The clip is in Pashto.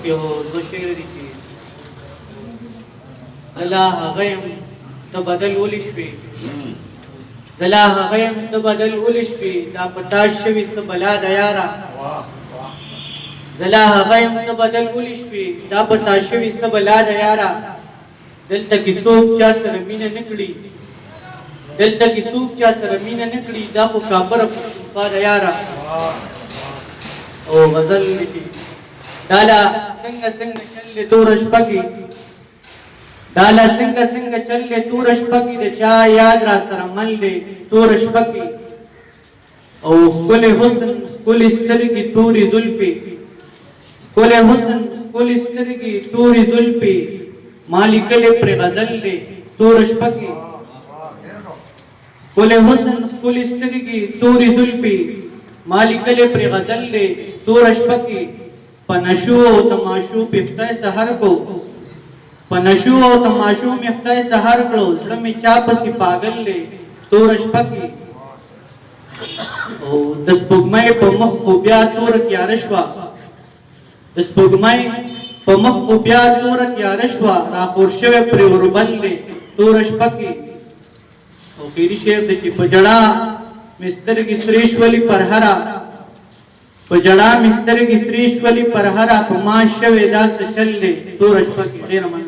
یو دو شعر دي چې زلا هغه یم ته بدل ولې شوې زلا هغه یم ته بدل ولې شوې دا پتا شوي څه بلا د یاره زلا هغه یم ته بدل ولې شوې دا پتا شوي څه بلا د یاره دلته کې څوک چا سره مینه نه کړي دلته کې څوک چا سره مینه نه کړي دا خو کابره پښتونخوا د یاره او غزل لیکي دالا څنګه څنګه چلې تور شپه کې دالا څنګه څنګه چلې تور شپه کې د چا یاد را سره مل دی تور شپه کې او ښکلی حسن ښکلې سترګې تورې زلفې ښکلی حسن ښکلې سترګې تورې زلفې ما لیکلې پرې غزل دی تور شپه کې ښکلی حسن ښکلې سترګې تورې زلفې ما لیکلې پرې غزل دی تور شپه کې په نشو او تماشو پې خدای سحر کو په نشو او تماشو مې خدای سحر کړو زړه مې چا پسې پاگل دی تور شپه کې او د سپوږمۍ په مخ خو بیا توره تیاره شوه د سپوږمۍ په مخ خو بیا توره تیاره شوه راخور شوی پرې اوربل دی توره شپه کې او خیري شعر دی چې په ژړا مې سترګې سرې شولې پر هره په ژړا مې سترګې سرې شولې پر هره په ما شوی دا څه چل دی توره شپه کې ډېره مننه